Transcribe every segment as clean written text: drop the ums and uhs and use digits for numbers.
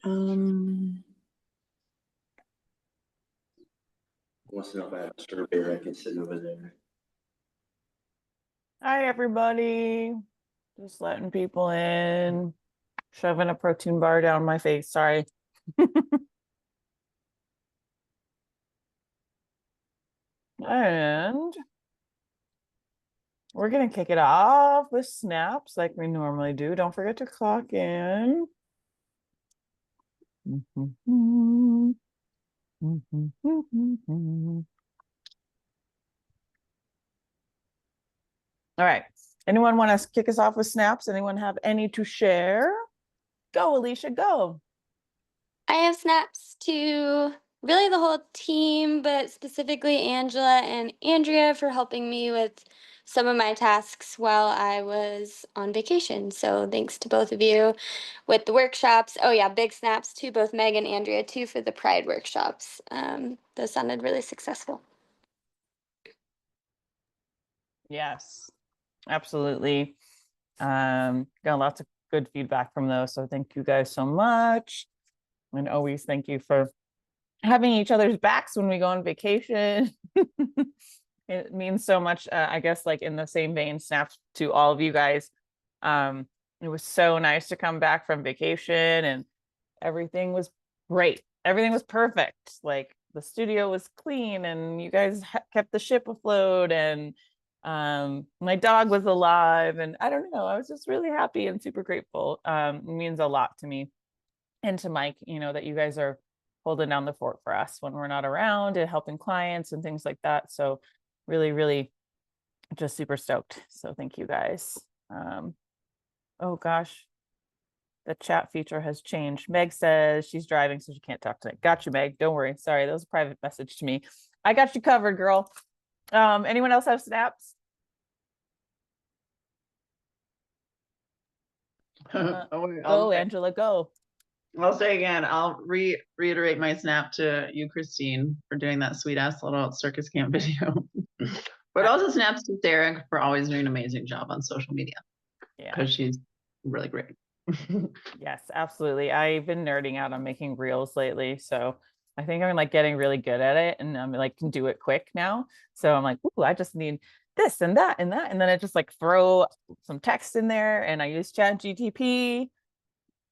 Wants to know if I have a surveyor I can send over there. Hi, everybody. Just letting people in, shoving a protein bar down my face. Sorry. And we're going to kick it off with snaps like we normally do. Don't forget to clock in. All right. Anyone want to kick us off with snaps? Anyone have any to share? Go, Alicia, go. I have snaps to really the whole team, but specifically Angela and Andrea for helping me with some of my tasks while I was on vacation. So thanks to both of you with the workshops. Oh yeah, big snaps to both Meg and Andrea too for the Pride workshops. Those sounded really successful. Yes, absolutely. Got lots of good feedback from those. So thank you guys so much. And always thank you for having each other's backs when we go on vacation. It means so much. I guess like in the same vein, snaps to all of you guys. It was so nice to come back from vacation and everything was great. Everything was perfect. Like the studio was clean and you guys kept the ship afloat and my dog was alive and I don't know, I was just really happy and super grateful. It means a lot to me and to Mike, that you guys are holding down the fort for us when we're not around and helping clients and things like that. So really, really just super stoked. So thank you guys. Oh gosh, the chat feature has changed. Meg says she's driving, so she can't talk tonight. Got you, Meg. Don't worry. Sorry, that was a private message to me. I got you covered, girl. Anyone else have snaps? Go, Angela, go. I'll say again, I'll reiterate my snap to you, Christine, for doing that sweet ass little circus camp video. But also snaps to Sarah for always doing an amazing job on social media. Yeah. Because she's really great. Yes, absolutely. I've been nerding out on making reels lately. So I think I'm like getting really good at it and I'm like can do it quick now. So I'm like, ooh, I just need this and that and that. And then I just like throw some text in there and I use ChatGPT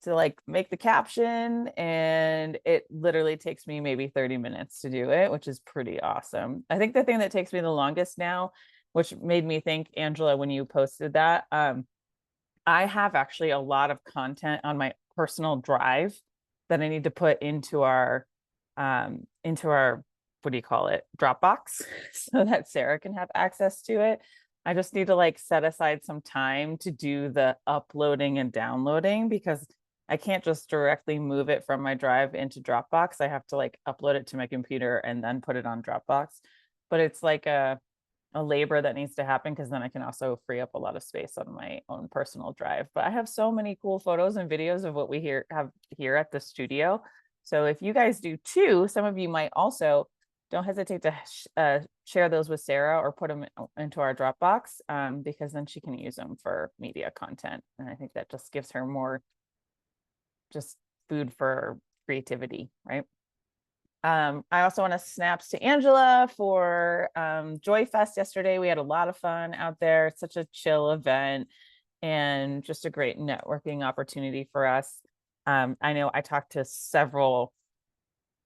to like make the caption and it literally takes me maybe 30 minutes to do it, which is pretty awesome. I think the thing that takes me the longest now, which made me think, Angela, when you posted that, I have actually a lot of content on my personal drive that I need to put into our what do you call it, Dropbox, so that Sarah can have access to it. I just need to like set aside some time to do the uploading and downloading because I can't just directly move it from my drive into Dropbox. I have to like upload it to my computer and then put it on Dropbox. But it's like a labor that needs to happen because then I can also free up a lot of space on my own personal drive. But I have so many cool photos and videos of what we have here at the studio. So if you guys do too, some of you might also, don't hesitate to share those with Sarah or put them into our Dropbox because then she can use them for media content. And I think that just gives her more just food for creativity, right? I also want to snaps to Angela for Joy Fest yesterday. We had a lot of fun out there. It's such a chill event and just a great networking opportunity for us. I know I talked to several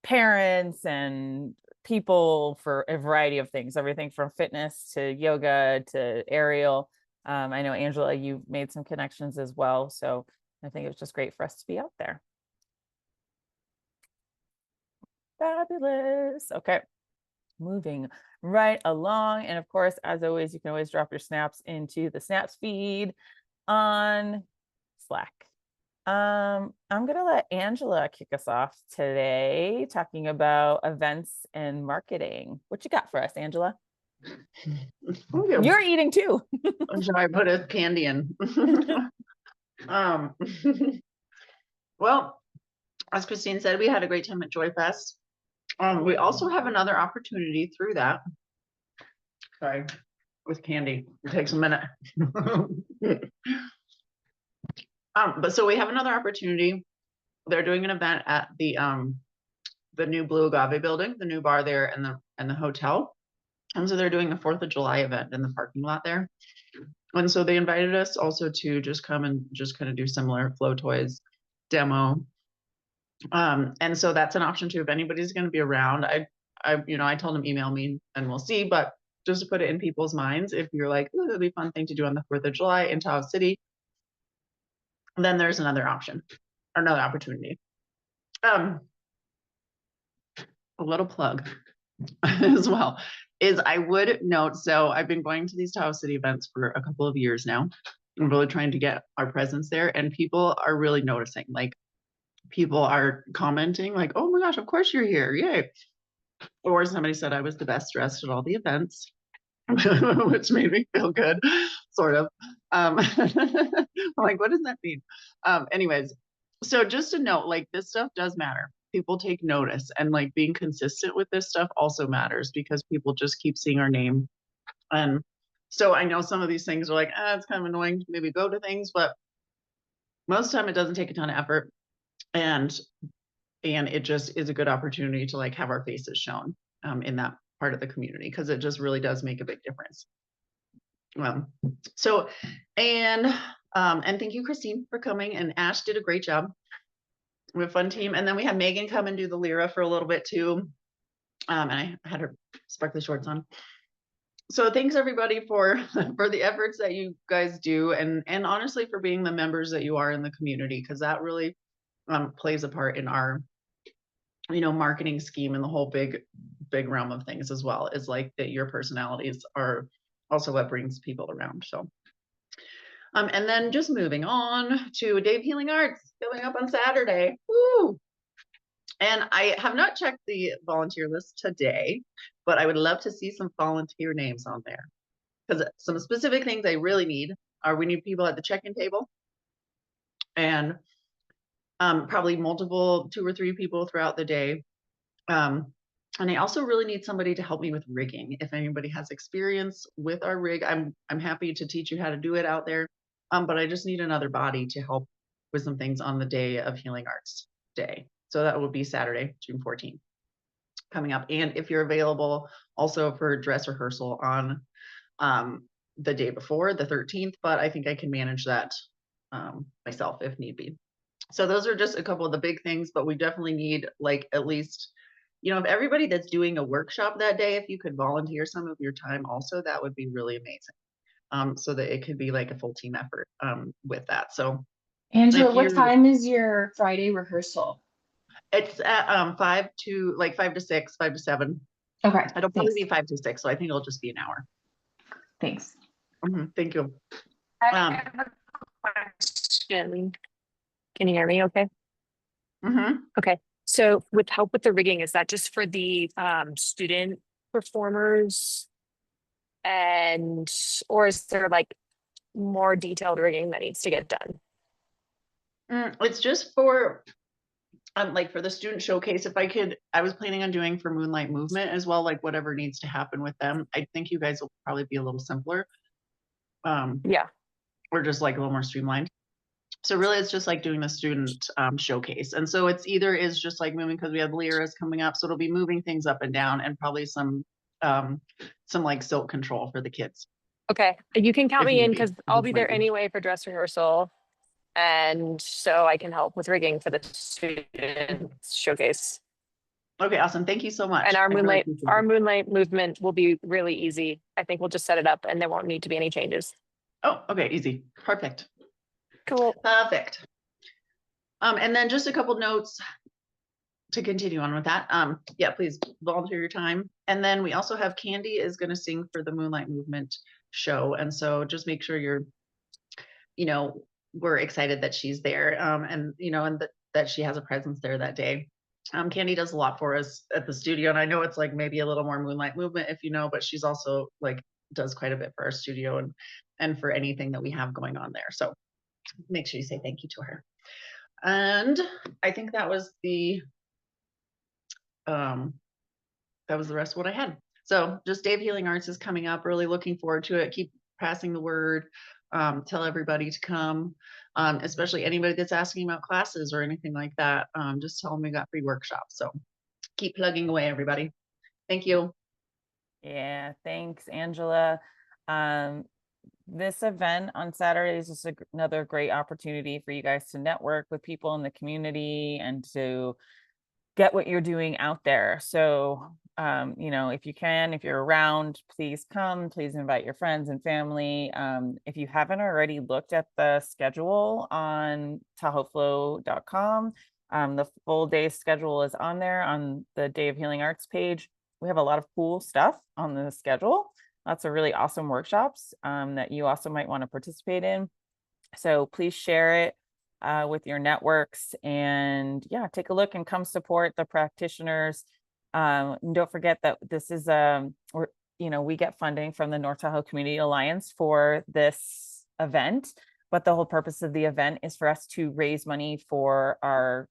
parents and people for a variety of things, everything from fitness to yoga to aerial. I know, Angela, you made some connections as well. So I think it was just great for us to be out there. Fabulous. Okay, moving right along. And of course, as always, you can always drop your snaps into the snaps feed on Slack. I'm gonna let Angela kick us off today talking about events and marketing. What you got for us, Angela? You're eating too. Should I put a candy in? Well, as Christine said, we had a great time at Joy Fest. We also have another opportunity through that. Sorry, with candy. It takes a minute. But so we have another opportunity they're doing an event at the new Blue Agave building, the new bar there, and the hotel. And so they're doing a 4th of July event in the parking lot there. And so they invited us also to just come and just kind of do similar Flow Toys demo. And so that's an option too. If anybody's going to be around, I told them email me and we'll see, but just to put it in people's minds, if you're like, ooh, it'll be a fun thing to do on the 4th of July in Tahoe City, then there's another option, or another opportunity. A little plug as well is I would note, so I've been going to these Tahoe City events for a couple of years now. I'm really trying to get our presence there, and people are really noticing. Like, people are commenting like, oh my gosh, of course you're here, yay. Or somebody said I was the best dressed at all the events, which made me feel good, sort of. I'm like, what does that mean? Anyways, so just a note, like, this stuff does matter. People take notice, and like being consistent with this stuff also matters, because people just keep seeing our name. And so I know some of these things are like, it's kind of annoying to maybe go to things, but most of the time it doesn't take a ton of effort, and it just is a good opportunity to like have our faces shown in that part of the community, because it just really does make a big difference. So and thank you, Christine, for coming, and Ash did a great job. We have a fun team, and then we had Megan come and do the Lyra for a little bit too, and I had her sparkly shorts on. So thanks everybody for the efforts that you guys do, and honestly for being the members that you are in the community, because that really plays a part in our marketing scheme and the whole big realm of things as well, is like that your personalities are also what brings people around. So and then just moving on to Dave Healing Arts coming up on Saturday. Woo! And I have not checked the volunteer list today, but I would love to see some volunteer names on there, because some specific things I really need are, we need people at the check-in table, and probably multiple 2 or 3 people throughout the day. And I also really need somebody to help me with rigging. If anybody has experience with our rig, I'm happy to teach you how to do it out there. But I just need another body to help with some things on the day of Healing Arts Day. So that will be Saturday, June 14th, coming up. And if you're available also for dress rehearsal on the day before, the 13th, but I think I can manage that myself if need be. So those are just a couple of the big things, but we definitely need, like, at least, if everybody that's doing a workshop that day, if you could volunteer some of your time also, that would be really amazing. So that it could be like a full team effort with that. So Angela, what time is your Friday rehearsal? It's at 5 to 6, 5 to 7. Okay. It'll probably be 5 to 6, so I think it'll just be an hour. Thanks. Thank you. I have a question. Can you hear me okay? Okay. So with help with the rigging, is that just for the student performers, or is there like more detailed rigging that needs to get done? It's just for like for the student showcase. I was planning on doing for Moonlight Movement as well, like whatever needs to happen with them. I think you guys will probably be a little simpler. Yeah. Or just like a little more streamlined. So really it's just like doing the student showcase. And so it's either is just like moving, because we have Lyra's coming up. So it'll be moving things up and down, and probably some like silk control for the kids. Okay. You can count me in, because I'll be there anyway for dress rehearsal. And so I can help with rigging for the student showcase. Okay, awesome. Thank you so much. And our moonlight movement will be really easy. I think we'll just set it up and there won't need to be any changes. Oh, okay, easy. Perfect. Cool. Perfect. And then just a couple notes to continue on with that. Yeah, please volunteer your time. And then we also have Candy is going to sing for the Moonlight Movement show. And so just make sure you're, we're excited that she's there, and that she has a presence there that day. Candy does a lot for us at the studio, and I know it's like maybe a little more Moonlight Movement but she's also like does quite a bit for our studio and for anything that we have going on there. So make sure you say thank you to her. And I think that was the rest of what I had. So just Dave Healing Arts is coming up. Really looking forward to it. Keep passing the word. tell everybody to come, especially anybody that's asking about classes or anything like that. Just tell them we got free workshops. So keep plugging away, everybody. Thank you. Yeah, thanks, Angela. This event on Saturday is just another great opportunity for you guys to network with people in the community and to get what you're doing out there. So, you know, if you can, if you're around, please come, please invite your friends and family. If you haven't already looked at the schedule on TahoeFlow.com, the full day schedule is on there on the Day of Healing Arts page. We have a lot of cool stuff on the schedule. Lots of really awesome workshops that you also might want to participate in. So please share it with your networks, and yeah, take a look and come support the practitioners. And don't forget that this is we get funding from the North Tahoe Community Alliance for this event, but the whole purpose of the event is for us to raise money for our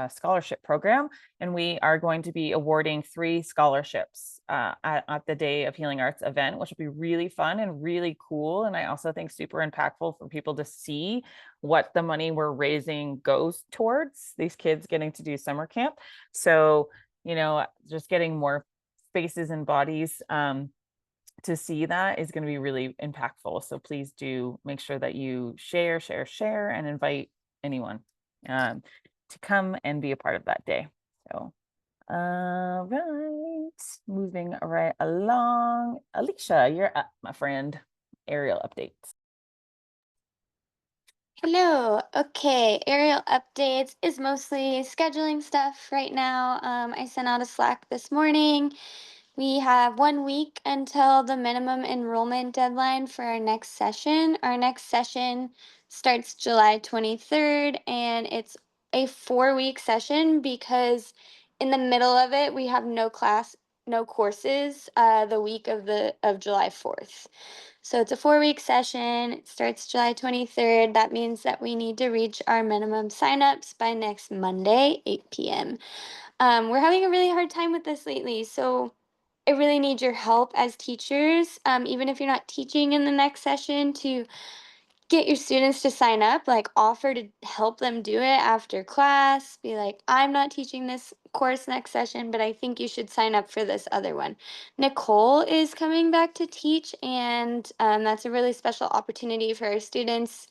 scholarship program, and we are going to be awarding 3 scholarships at the Day of Healing Arts event, which will be really fun and really cool. And I also think super impactful for people to see what the money we're raising goes towards these kids getting to do summer camp. So, you know, just getting more faces and bodies to see that is going to be really impactful. So please do make sure that you share, and invite anyone to come and be a part of that day. So, right, moving right along. Alicia, you're up, my friend. Aerial updates. Hello. Okay, aerial updates is mostly scheduling stuff right now. I sent out a Slack this morning. We have 1 week until the minimum enrollment deadline for our next session. Our next session starts July 23rd, and it's a 4-week session because in the middle of it we have no class, no courses the week of July 4th. So it's a 4-week session. It starts July 23rd. That means that we need to reach our minimum signups by next Monday, 8 p.m. We're having a really hard time with this lately, so I really need your help as teachers, even if you're not teaching in the next session, to get your students to sign up, like offer to help them do it after class. Be like, I'm not teaching this course next session, but I think you should sign up for this other one. Nicole is coming back to teach, and that's a really special opportunity for our students.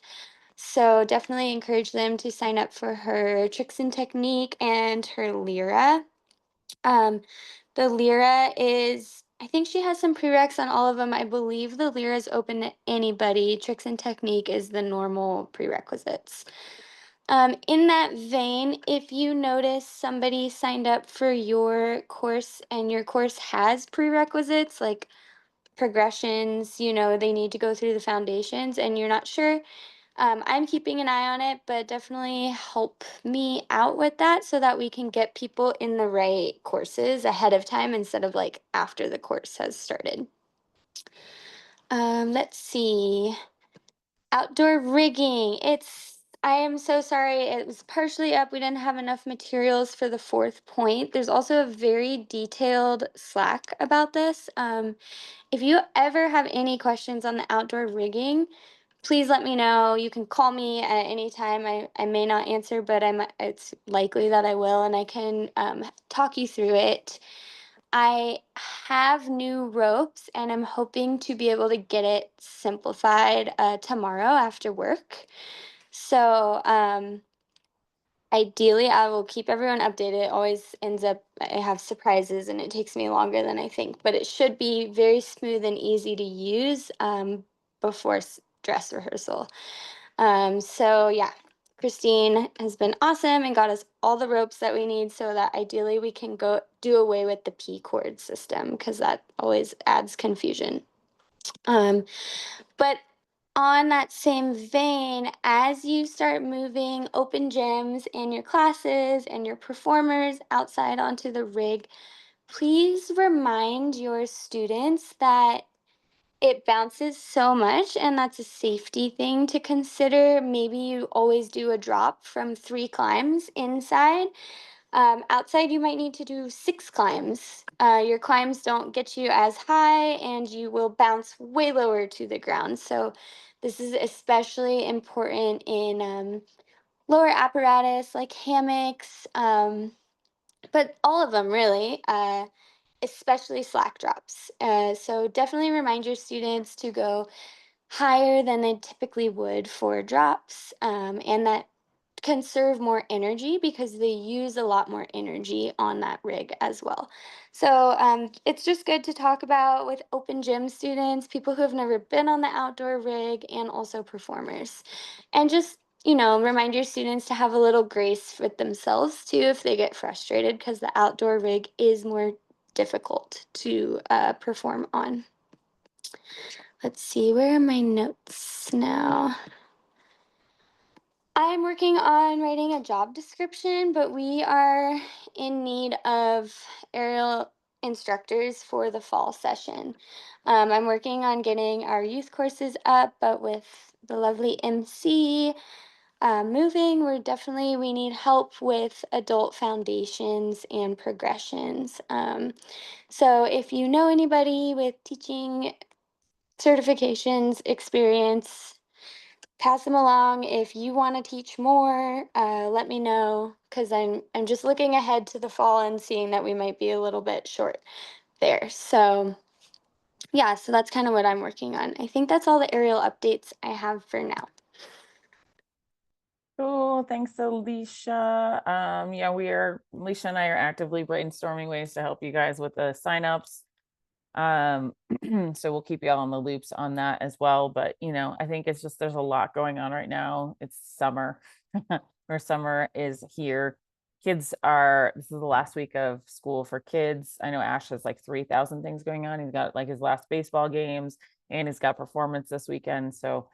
So definitely encourage them to sign up for her Tricks and Technique and her Lyra. The Lyra is, I think she has some prereqs on all of them. I believe the Lyra is open to anybody. Tricks and Technique is the normal prerequisites. In that vein, if you notice somebody signed up for your course and your course has prerequisites like progressions, you know, they need to go through the foundations and you're not sure, I'm keeping an eye on it, but definitely help me out with that so that we can get people in the right courses ahead of time instead of like after the course has started. Let's see. Outdoor rigging. I am so sorry. It was partially up. We didn't have enough materials for the 4th point. There's also a very detailed Slack about this. If you ever have any questions on the outdoor rigging, please let me know. You can call me at any time. I may not answer, but it's likely that I will, and I can talk you through it. I have new ropes, and I'm hoping to be able to get it simplified tomorrow after work. So ideally, I will keep everyone updated. It always ends up, I have surprises, and it takes me longer than I think, but it should be very smooth and easy to use before dress rehearsal. So yeah, Christine has been awesome and got us all the ropes that we need so that ideally we can go do away with the P cord system because that always adds confusion. But on that same vein, as you start moving open gyms in your classes and your performers outside onto the rig, please remind your students that it bounces so much, and that's a safety thing to consider. Maybe you always do a drop from 3 climbs inside. Outside, you might need to do 6 climbs. Your climbs don't get you as high, and you will bounce way lower to the ground. So This is especially important in lower apparatus like hammocks, but all of them really, especially slack drops. So definitely remind your students to go higher than they typically would for drops, and that conserve more energy because they use a lot more energy on that rig as well. So it's just good to talk about with open gym students, people who have never been on the outdoor rig, and also performers. And just, remind your students to have a little grace with themselves too if they get frustrated, because the outdoor rig is more difficult to perform on. Let's see, where are my notes now? I'm working on writing a job description, but we are in need of aerial instructors for the fall session. I'm working on getting our youth courses up, but with the lovely MC moving, we need help with adult foundations and progressions. So if you know anybody with teaching certifications, experience, pass them along. If you want to teach more, let me know, because I'm just looking ahead to the fall and seeing that we might be a little bit short there. So yeah, so that's kind of what I'm working on. I think that's all the aerial updates I have for now. Cool. Thanks, Alicia. Yeah, Alicia and I are actively brainstorming ways to help you guys with the signups. So we'll keep you all on the loops on that as well. But I think it's just there's a lot going on right now. It's summer, or summer is here. This is the last week of school for kids. I know Ash has like 3,000 things going on. He's got like his last baseball games, and he's got performance this weekend. So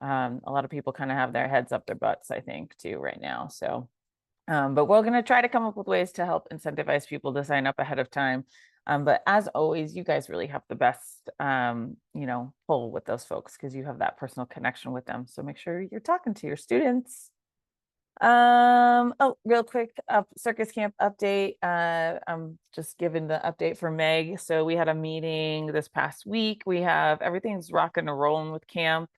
a lot of people kind of have their heads up their butts, I think, too, right now. So but we're going to try to come up with ways to help incentivize people to sign up ahead of time. But as always, you guys really have the best, pull with those folks, because you have that personal connection with them. So make sure you're talking to your students. Oh, real quick, circus camp update. I'm just giving the update for Meg. So we had a meeting this past week. Everything's rocking and rolling with camp.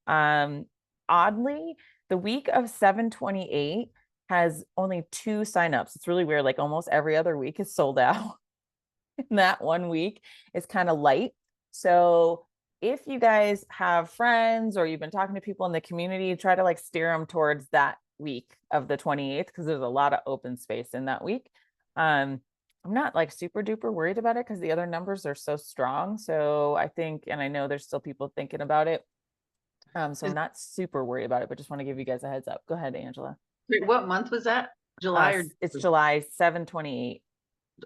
Oddly, the week of 7/28 has only 2 signups. It's really weird. Like almost every other week is sold out. And that one week is kind of light. So if you guys have friends or you've been talking to people in the community, try to like steer them towards that week of the 28th, because there's a lot of open space in that week. I'm not like super duper worried about it because the other numbers are so strong. So I think, and I know there's still people thinking about it. So I'm not super worried about it, but just want to give you guys a heads up. Go ahead, Angela. Wait, what month was that? July or It's July 7/28.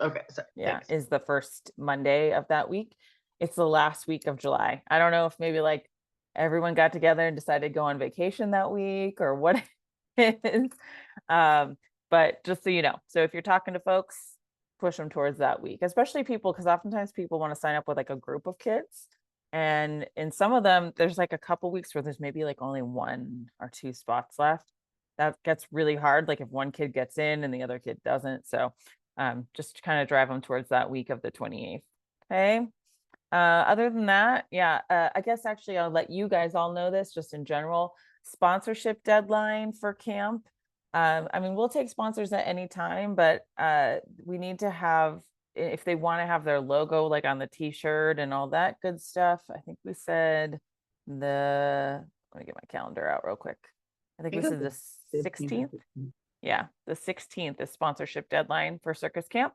okay, sorry. Yeah, Thanks. is the first Monday of that week. It's the last week of July. I don't know if maybe like everyone got together and decided to go on vacation that week or what it is. But just so you know, so if you're talking to folks, push them towards that week, especially people, because oftentimes people want to sign up with like a group of kids. And in some of them, there's like a couple weeks where there's maybe like only 1 or 2 spots left. That gets really hard. Like if one kid gets in and the other kid doesn't. So just kind of drive them towards that week of the 28th. Okay. Other than that, yeah, I guess actually I'll let you guys all know this just in general. Sponsorship deadline for camp. I mean, we'll take sponsors at any time, but we need to have, if they want to have their logo like on the t-shirt and all that good stuff. I think we said let me get my calendar out real quick. I think we said the 16th. Yeah, the 16th is sponsorship deadline for circus camp.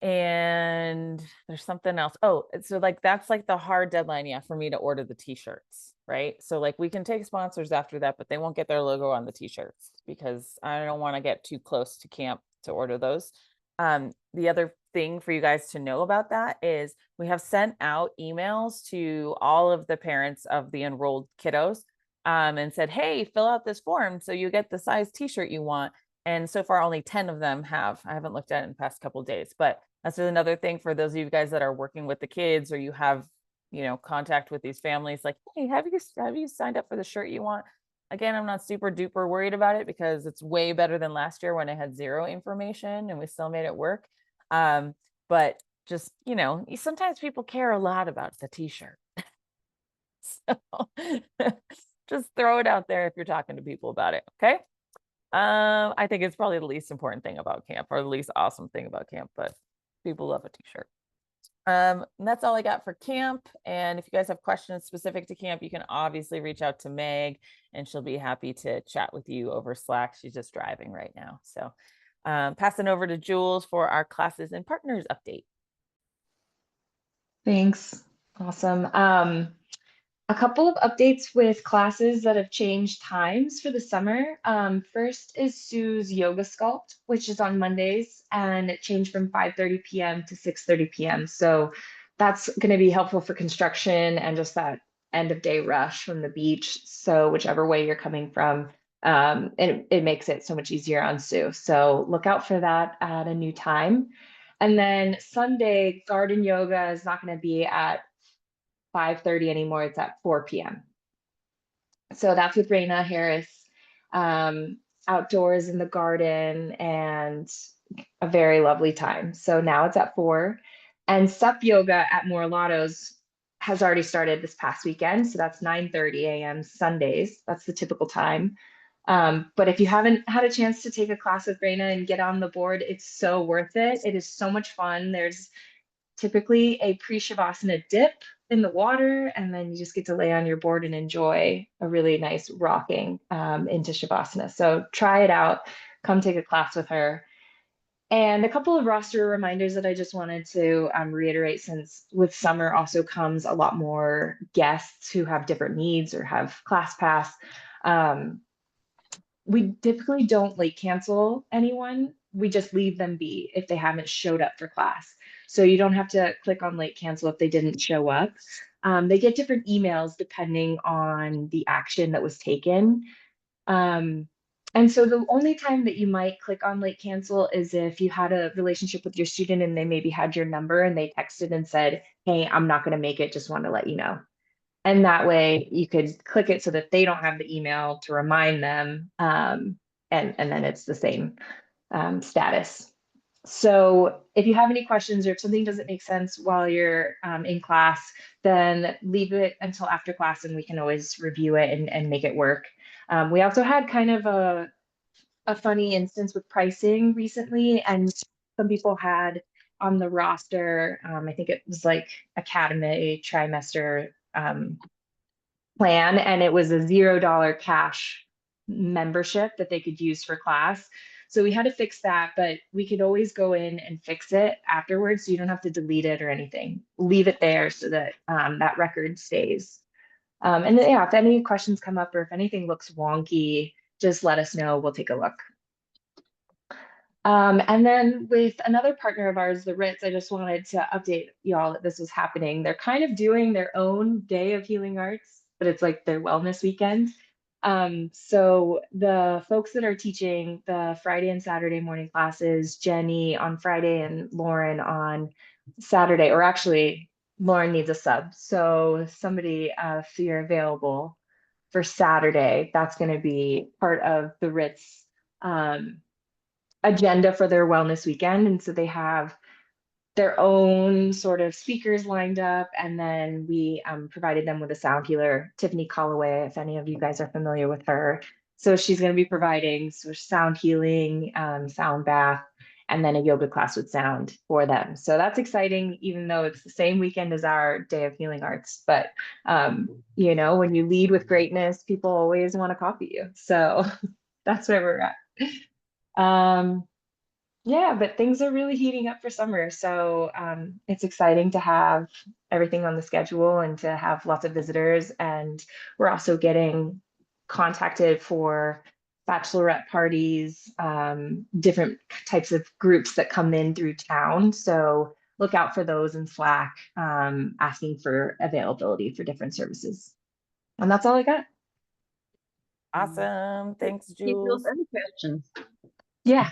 And there's something else. Oh, so like that's like the hard deadline, yeah, for me to order the t-shirts, right? So like we can take sponsors after that, but they won't get their logo on the t-shirts because I don't want to get too close to camp to order those. The other thing for you guys to know about that is we have sent out emails to all of the parents of the enrolled kiddos and said, hey, fill out this form so you get the size t-shirt you want. And so far, only 10 of them have. I haven't looked at it in the past couple of days, but that's another thing for those of you guys that are working with the kids, or you have, contact with these families. Like, hey, have you signed up for the shirt you want? Again, I'm not super duper worried about it because it's way better than last year when I had 0 information and we still made it work. But just, sometimes people care a lot about the t-shirt. So just throw it out there if you're talking to people about it. Okay. I think it's probably the least important thing about camp, or the least awesome thing about camp, but people love a t-shirt. And that's all I got for camp. And if you guys have questions specific to camp, you can obviously reach out to Meg, and she'll be happy to chat with you over Slack. She's just driving right now. So passing over to Jules for our classes and partners update. Thanks. Awesome. A couple of updates with classes that have changed times for the summer. First is Sue's Yoga Sculpt, which is on Mondays, and it changed from 5:30 p.m. to 6:30 p.m. So that's going to be helpful for construction and just that end of day rush from the beach. So whichever way you're coming from, it makes it so much easier on Sue. So look out for that at a new time. And then Sunday, garden yoga is not going to be at 5:30 anymore. It's at 4 p.m. So that's with Raina Harris, outdoors in the garden, and a very lovely time. So now it's at 4. And Sup Yoga at Morlotto's has already started this past weekend. So that's 9:30 a.m. Sundays. That's the typical time. But if you haven't had a chance to take a class with Raina and get on the board, it's so worth it. It is so much fun. There's typically a pre-Shavasana dip in the water, and then you just get to lay on your board and enjoy a really nice rocking into Shavasana. So try it out. Come take a class with her. And a couple of roster reminders that I just wanted to reiterate, since with summer also comes a lot more guests who have different needs or have class pass. We typically don't late cancel anyone. We just leave them be if they haven't showed up for class. So you don't have to click on late cancel if they didn't show up. They get different emails depending on the action that was taken. And so the only time that you might click on late cancel is if you had a relationship with your student and they maybe had your number and they texted and said, hey, I'm not going to make it, just want to let you know. And that way you could click it so that they don't have the email to remind them. And then it's the same status. So if you have any questions or if something doesn't make sense while you're in class, then leave it until after class and we can always review it and make it work. We also had kind of a funny instance with pricing recently, and some people had on the roster, I think it was like academy trimester plan, and it was a $0 cash membership that they could use for class. So we had to fix that, but we could always go in and fix it afterwards. So you don't have to delete it or anything. Leave it there so that that record stays. And then, yeah, if any questions come up or if anything looks wonky, just let us know. We'll take a look. And then with another partner of ours, the Ritz, I just wanted to update y'all that this was happening. They're kind of doing their own day of healing arts, but it's like their wellness weekend. So the folks that are teaching the Friday and Saturday morning classes, Jenny on Friday and Lauren on Saturday, or actually Lauren needs a sub. So somebody, if you're available for Saturday, that's going to be part of the Ritz agenda for their wellness weekend. And so they have their own sort of speakers lined up. And then we provided them with a sound healer, Tiffany Colloway, if any of you guys are familiar with her. So she's going to be providing sound healing, sound bath, and then a yoga class with sound for them. So that's exciting, even though it's the same weekend as our day of healing arts. But, you know, when you lead with greatness, people always want to copy you. So that's where we're at. Yeah, but things are really heating up for summer. So it's exciting to have everything on the schedule and to have lots of visitors. And we're also getting contacted for bachelorette parties, different types of groups that come in through town. So look out for those in Slack, asking for availability for different services. And that's all I got. Awesome. Thanks, Jules, Jules. any questions? Yeah.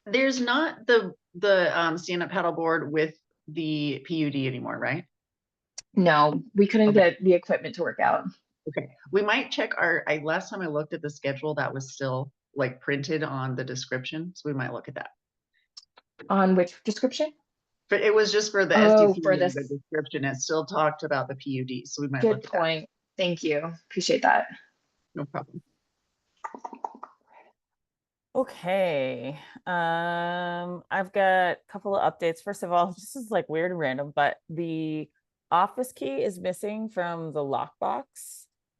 There's not the stand-up paddleboard with the PUD anymore, right? No, we couldn't get the equipment to work out. Okay, we might check last time I looked at the schedule, that was still like printed on the description, so we might look at that. On which description? But it was just for the Oh, SDP, for the this. description, it still talked about the PUD, so we might Good look at that. point. Thank you. Appreciate that. No problem. Okay. I've got a couple of updates. First of all, this is like weird and random, but the office key is missing from the lockbox.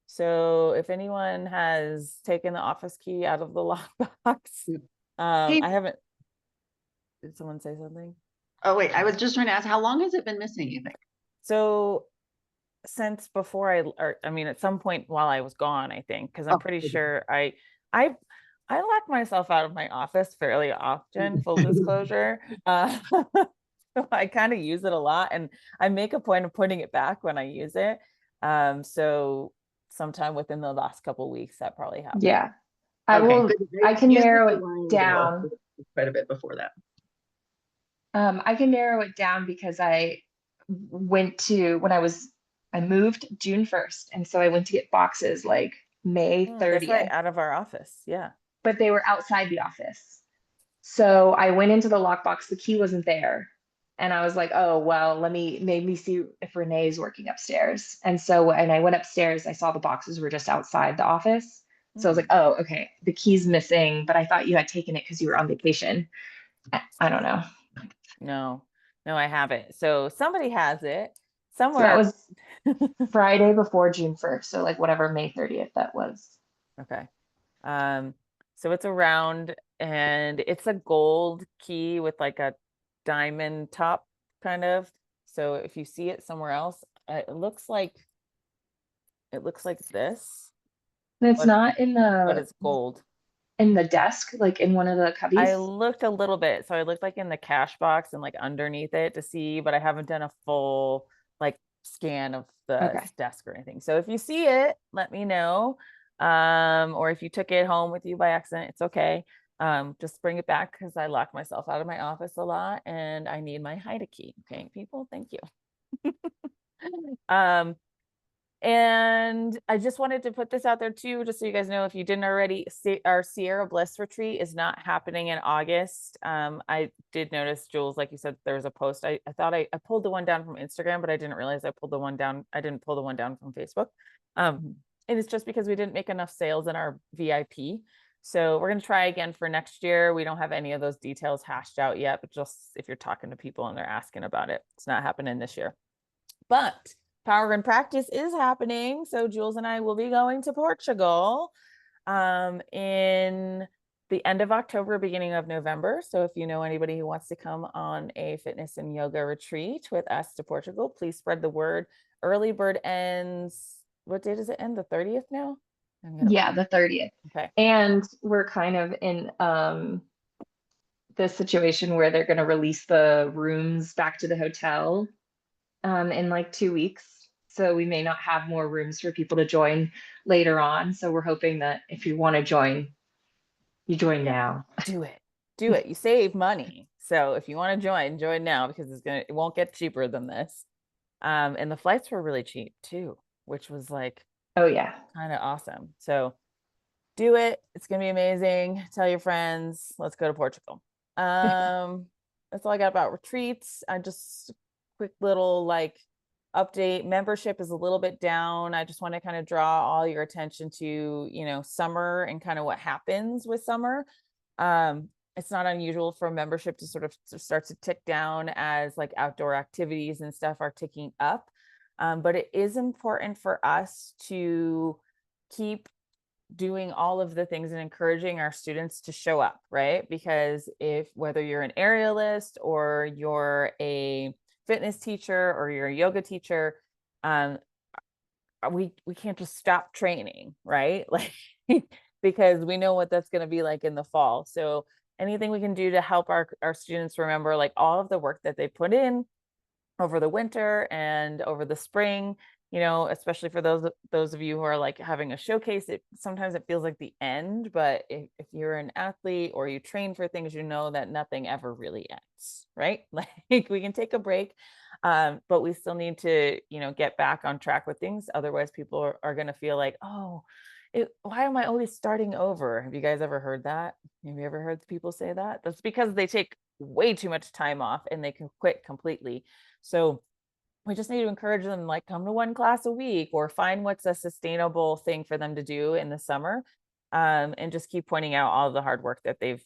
So if anyone has taken the office key out of the lockbox, Hey- I haven't. Did someone say something? Oh, wait, I was just trying to ask, how long has it been missing, you think? So since before I mean, at some point while I was gone, I think, because I'm Oh, pretty okay. sure I lock myself out of my office fairly often, full disclosure. So I kind of use it a lot, and I make a point of putting it back when I use it. So sometime within the last couple weeks, that probably happened. Yeah. Okay. I can Used narrow the it line down. quite a bit before that. I can narrow it down because I moved June 1st. And so I went to get boxes like May 30th. That's right, out of our office. Yeah. But they were outside the office. So I went into the lockbox, the key wasn't there. And I was like, oh, well, made me see if Renee's working upstairs. And so when I went upstairs, I saw the boxes were just outside the office. So I was like, oh, okay, the key's missing, but I thought you had taken it because you were on vacation. I don't know. No, I haven't. So somebody has it So somewhere. that was Friday before June 1st. So like whatever May 30th that was. Okay. So it's around, and it's a gold key with like a diamond top kind of. So if you see it somewhere else, it looks like this, And it's but not but it's gold. in the desk, like in one of the I cubbies. looked a little bit. So I looked like in the cash box and like underneath it to see, but I haven't done a full like scan of the Okay. desk or anything. So if you see it, let me know. Or if you took it home with you by accident, it's okay. Just bring it back because I lock myself out of my office a lot and I need my hide key. Okay, people, thank you. And I just wanted to put this out there too, just so you guys know, if you didn't already, see, our Sierra Bliss retreat is not happening in August. I did notice, Jules, like you said, there was a post. I thought I pulled the one down from Instagram, but I didn't realize I pulled the one down. I didn't pull the one down from Facebook. And it's just because we didn't make enough sales in our VIP. So we're going to try again for next year. We don't have any of those details hashed out yet, but just if you're talking to people and they're asking about it, it's not happening this year. But Power and Practice is happening. So Jules and I will be going to Portugal in the end of October, beginning of November. So if you know anybody who wants to come on a fitness and yoga retreat with us to Portugal, please spread the word. Early bird ends, what day does it end? The 30th now? Yeah, the 30th. Okay. And we're kind of in the situation where they're going to release the rooms back to the hotel in like 2 weeks. So we may not have more rooms for people to join later on. So we're hoping that if you want to join, you join now. Do it. Do it. You save money. So if you want to join now, because it won't get cheaper than this. And the flights were really cheap too, which was like, oh yeah, kind of awesome. So do it. It's gonna be amazing. Tell your friends. Let's go to Portugal. That's all I got about retreats. I just quick little like update. Membership is a little bit down. I just want to kind of draw all your attention to, summer and kind of what happens with summer. It's not unusual for membership to sort of start to tick down as like outdoor activities and stuff are ticking up. But it is important for us to keep doing all of the things and encouraging our students to show up, right? Because whether you're an aerialist or you're a fitness teacher or you're a yoga teacher, we can't just stop training, right? Like because we know what that's going to be like in the fall. So anything we can do to help our students remember like all of the work that they put in over the winter and over the spring, especially for those of you who are like having a showcase, sometimes it feels like the end, but if you're an athlete or you train for things, that nothing ever really ends, right? Like we can take a break, but we still need to, get back on track with things. Otherwise people are going to feel like, oh, why am I always starting over? Have you guys ever heard that? Have you ever heard people say that? That's because they take way too much time off and they can quit completely. So we just need to encourage them, like, come to one class a week or find what's a sustainable thing for them to do in the summer. And just keep pointing out all the hard work that they've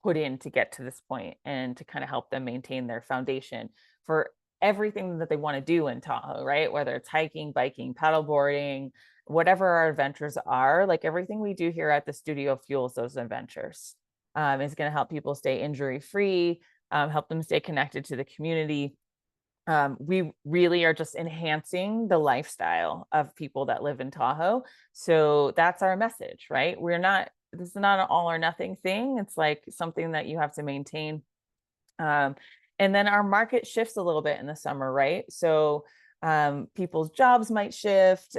put in to get to this point and to kind of help them maintain their foundation for everything that they want to do in Tahoe, right? Whether it's hiking, biking, paddleboarding, whatever our adventures are, like everything we do here at the studio fuels those adventures. Is going to help people stay injury free, help them stay connected to the community. We really are just enhancing the lifestyle of people that live in Tahoe. So that's our message, right? This is not an all or nothing thing. It's like something that you have to maintain. And then our market shifts a little bit in the summer, right? So people's jobs might shift.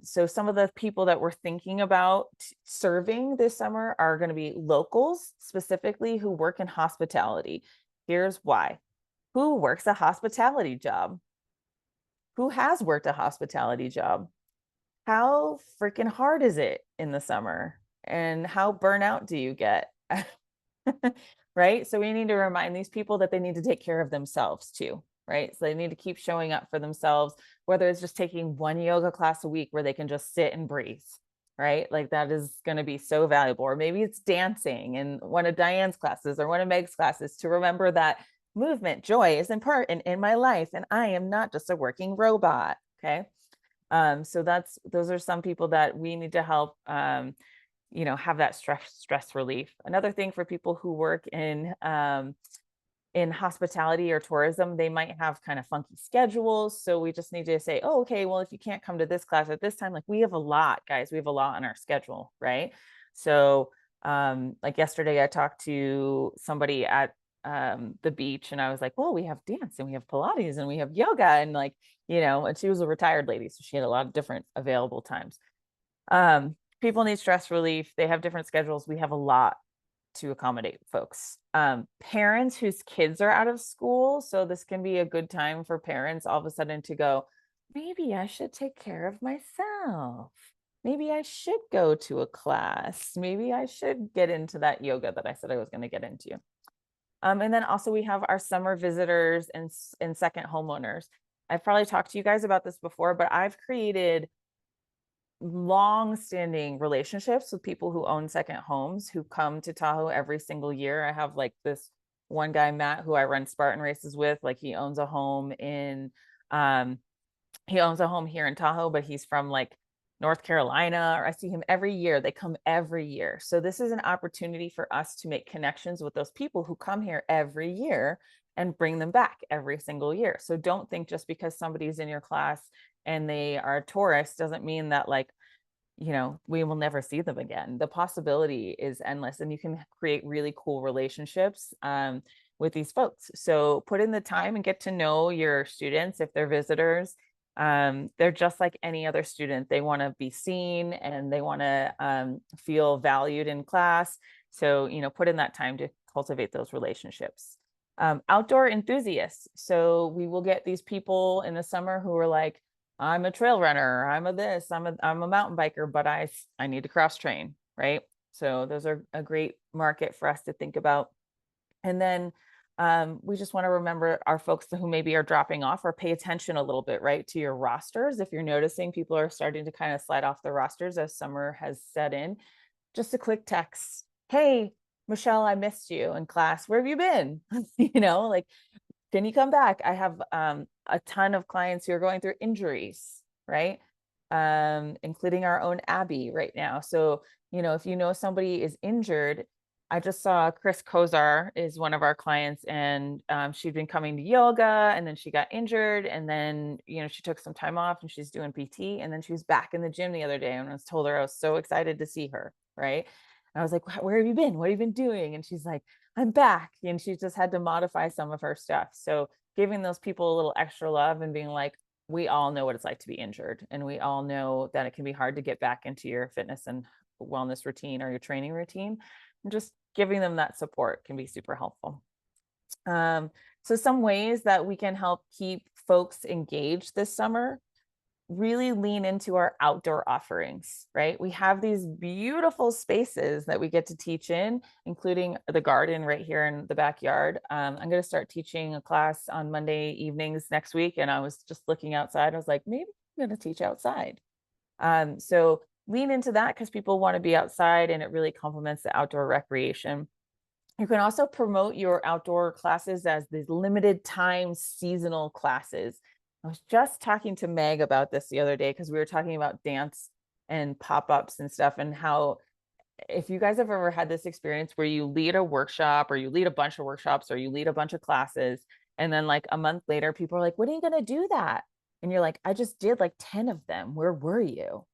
So some of the people that we're thinking about serving this summer are going to be locals, specifically who work in hospitality. Here's why. Who works a hospitality job? Who has worked a hospitality job? How freaking hard is it in the summer? And how burnout do you get? Right? So we need to remind these people that they need to take care of themselves too, right? So they need to keep showing up for themselves, whether it's just taking one yoga class a week where they can just sit and breathe, right? Like that is going to be so valuable. Or maybe it's dancing in one of Diane's classes or one of Meg's classes to remember that movement, joy is important in my life, and I am not just a working robot. Okay. So those are some people that we need to help, have that stress relief. Another thing for people who work in hospitality or tourism, they might have kind of funky schedules. So we just need to say, oh, okay, well, if you can't come to this class at this time, like we have a lot, guys, we have a lot on our schedule, right? So like yesterday, I talked to somebody at the beach and I was like, well, we have dance and we have Pilates and we have yoga and like, and she was a retired lady. So she had a lot of different available times. People need stress relief. They have different schedules. We have a lot to accommodate folks. Parents whose kids are out of school. So this can be a good time for parents all of a sudden to go, maybe I should take care of myself. Maybe I should go to a class. Maybe I should get into that yoga that I said I was going to get into. And then also we have our summer visitors and second homeowners. I've probably talked to you guys about this before, but I've created long-standing relationships with people who own second homes who come to Tahoe every single year. I have like this one guy, Matt, who I run Spartan races with. Like he owns a home here in Tahoe, but he's from like North Carolina, or I see him every year. They come every year. So this is an opportunity for us to make connections with those people who come here every year and bring them back every single year. So don't think just because somebody's in your class and they are a tourist doesn't mean that like, we will never see them again. The possibility is endless and you can create really cool relationships with these folks. So put in the time and get to know your students if they're visitors. They're just like any other student. They want to be seen and they want to feel valued in class. So, put in that time to cultivate those relationships. Outdoor enthusiasts. So we will get these people in the summer who are like, I'm a trail runner, I'm a mountain biker, but I need to cross train, right? So those are a great market for us to think about. And then we just want to remember our folks who maybe are dropping off or pay attention a little bit, right, to your rosters. If you're noticing people are starting to kind of slide off the rosters as summer has set in, just a quick text. Hey, Michelle, I missed you in class. Where have you been? Like, can you come back? I have a ton of clients who are going through injuries, right? Including our own Abby right now. So, if somebody is injured, I just saw Chris Kozar is one of our clients and she'd been coming to yoga and then she got injured and then, she took some time off and she's doing PT and then she was back in the gym the other day and I told her I was so excited to see her, right? And I was like, where have you been? What have you been doing? And she's like, I'm back. And she just had to modify some of her stuff. So giving those people a little extra love and being like, we all know what it's like to be injured. And we all know that it can be hard to get back into your fitness and wellness routine or your training routine. And just giving them that support can be super helpful. So some ways that we can help keep folks engaged this summer. really lean into our outdoor offerings, right? We have these beautiful spaces that we get to teach in, including the garden right here in the backyard. I'm going to start teaching a class on Monday evenings next week. And I was just looking outside. I was like, maybe I'm going to teach outside. So lean into that because people want to be outside and it really complements the outdoor recreation. You can also promote your outdoor classes as these limited time seasonal classes. I was just talking to Meg about this the other day because we were talking about dance and pop-ups and stuff, and how if you guys have ever had this experience where you lead a workshop or you lead a bunch of workshops or you lead a bunch of classes, and then like a month later, people are like, when are you going to do that? And you're like, I just did like 10 of them. Where were you?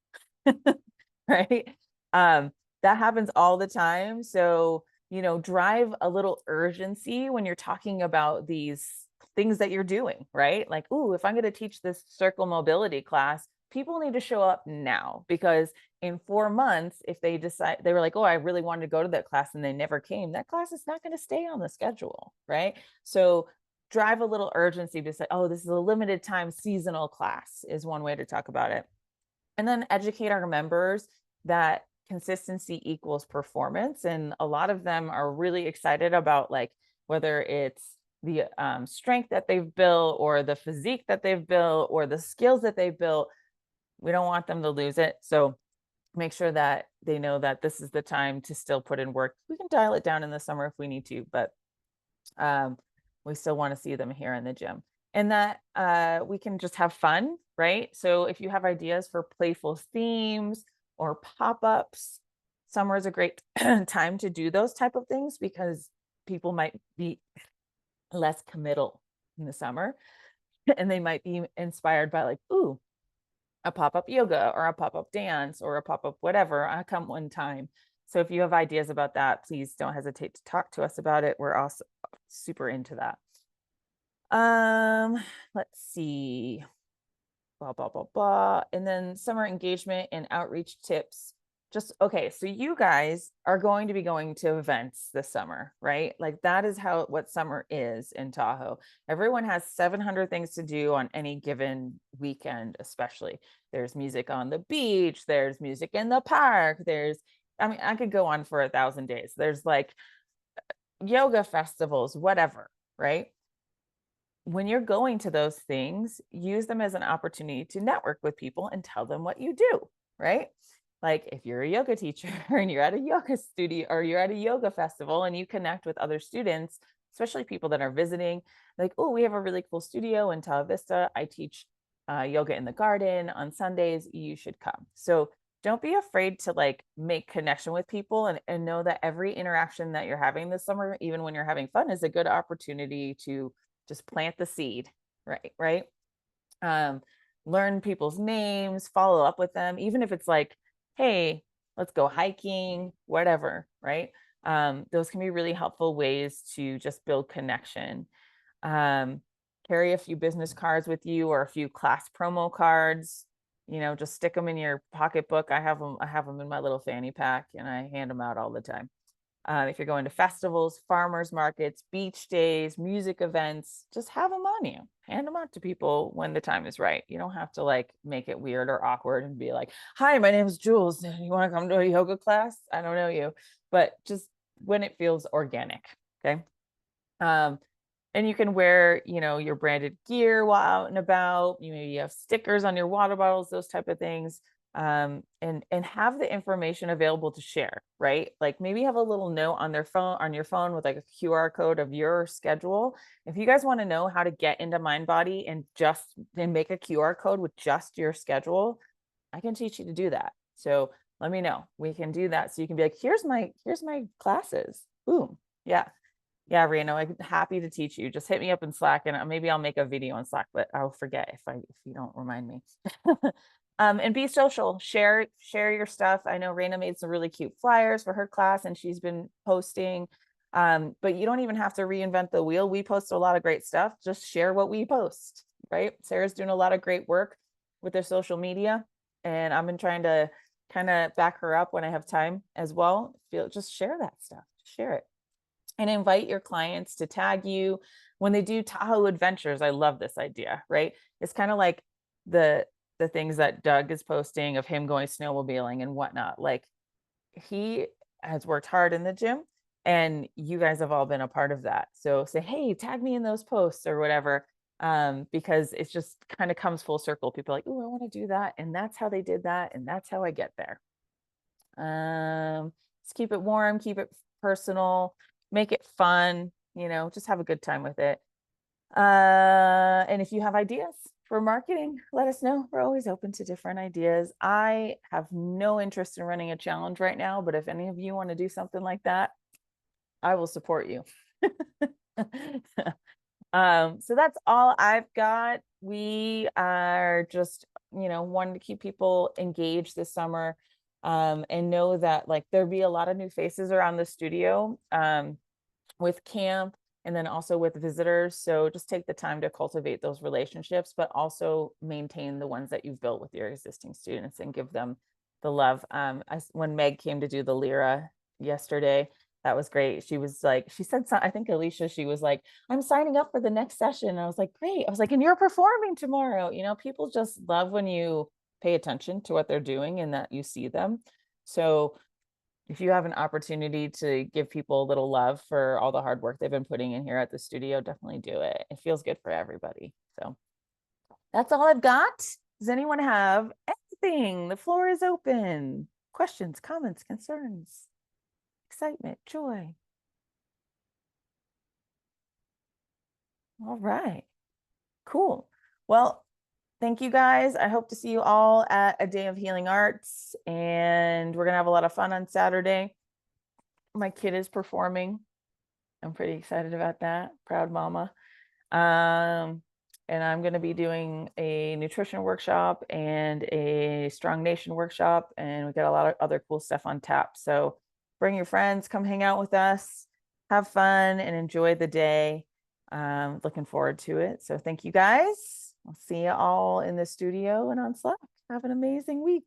Right? That happens all the time. So, you know, drive a little urgency when you're talking about these things that you're doing, right? Like, ooh, if I'm going to teach this circle mobility class, people need to show up now, because in 4 months, if they decide, they were like, oh, I really wanted to go to that class and they never came, that class is not going to stay on the schedule, right? So drive a little urgency to say, oh, this is a limited time seasonal class is one way to talk about it. And then educate our members that consistency equals performance. And a lot of them are really excited about, like, whether it's the strength that they've built or the physique that they've built or the skills that they've built. We don't want them to lose it. So make sure that they know that this is the time to still put in work. We can dial it down in the summer if we need to, but we still want to see them here in the gym. And that we can just have fun, right? So if you have ideas for playful themes or pop-ups, summer is a great time to do those type of things, because people might be less committal in the summer and they might be inspired by, like, ooh, a pop-up yoga or a pop-up dance or a pop-up whatever. I come one time. So if you have ideas about that, please don't hesitate to talk to us about it. We're also super into that. Let's see. Blah, blah, blah, blah. And then summer engagement and outreach tips. Just, okay, so you guys are going to be going to events this summer, right? Like, that is what summer is in Tahoe. Everyone has 700 things to do on any given weekend, especially. There's music on the beach, there's music in the park, I mean, I could go on for 1,000 days. There's like yoga festivals, whatever, right? When you're going to those things, use them as an opportunity to network with people and tell them what you do, right? Like, if you're a yoga teacher and you're at a yoga studio or you're at a yoga festival and you connect with other students, especially people that are visiting, like, oh, we have a really cool studio in Tahoe Vista. I teach yoga in the garden on Sundays. You should come. So don't be afraid to like make connection with people, and know that every interaction that you're having this summer, even when you're having fun, is a good opportunity to just plant the seed, right? Learn people's names, follow up with them, even if it's like, hey, let's go hiking, whatever, right? Those can be really helpful ways to just build connection. Carry a few business cards with you or a few class promo cards. You know, just stick them in your pocketbook. I have them in my little fanny pack, and I hand them out all the time. If you're going to festivals, farmers markets, beach days, music events, just have them on you. Hand them out to people when the time is right. You don't have to like make it weird or awkward and be like, hi, my name is Jules. You want to come to a yoga class? I don't know you, but just when it feels organic. Okay. And you can wear, you know, your branded gear while out and about. You maybe have stickers on your water bottles, those type of things. And have the information available to share, right? Like, maybe have a little note on your phone with like a QR code of your schedule. If you guys want to know how to get into MindBody and make a QR code with just your schedule, I can teach you to do that. So let me know. We can do that. So you can be like, here's my classes. Boom. Yeah. Yeah, Reno, I'm happy to teach you. Just hit me up in Slack, and maybe I'll make a video on Slack, but I'll forget if you don't remind me. And be social, share your stuff. I know Raina made some really cute flyers for her class and she's been posting, but you don't even have to reinvent the wheel. We post a lot of great stuff. Just share what we post, right? Sarah's doing a lot of great work with their social media, and I've been trying to kind of back her up when I have time as well. Just share that stuff, share it. And invite your clients to tag you when they do Tahoe adventures. I love this idea, right? It's kind of like the the things that Doug is posting of him going snowmobiling and whatnot. Like, he has worked hard in the gym, and you guys have all been a part of that. So say, hey, tag me in those posts or whatever, because it's just kind of comes full circle. People are like, oh, I want to do that, and that's how they did that, and that's how I get there. Just keep it warm, keep it personal, make it fun, just have a good time with it. And if you have ideas for marketing, let us know. We're always open to different ideas. I have no interest in running a challenge right now, but if any of you want to do something like that, I will support you. So that's all I've got. We are just, wanting to keep people engaged this summer, and know that like there'll be a lot of new faces around the studio, with camp, and then also with visitors. So just take the time to cultivate those relationships, but also maintain the ones that you've built with your existing students and give them the love. When Meg came to do the Lyra yesterday, that was great. She was like, she said, I think Alicia, she was like, I'm signing up for the next session. And I was like, great. I was like, and you're performing tomorrow. People just love when you pay attention to what they're doing and that you see them. So if you have an opportunity to give people a little love for all the hard work they've been putting in here at the studio, definitely do it. It feels good for everybody. So that's all I've got. Does anyone have anything? The floor is open. Questions, comments, concerns, excitement, joy. All right, cool. Well, thank you guys. I hope to see you all at a day of healing arts, and we're gonna have a lot of fun on Saturday. My kid is performing. I'm pretty excited about that. Proud mama. And I'm going to be doing a nutrition workshop and a Strong Nation workshop, and we got a lot of other cool stuff on tap. So bring your friends, come hang out with us, have fun, and enjoy the day. Looking forward to it. So thank you guys. I'll see you all in the studio and on Slack. Have an amazing week,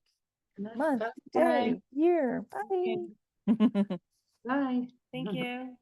month, day, year. Bye. Bye. Thank you.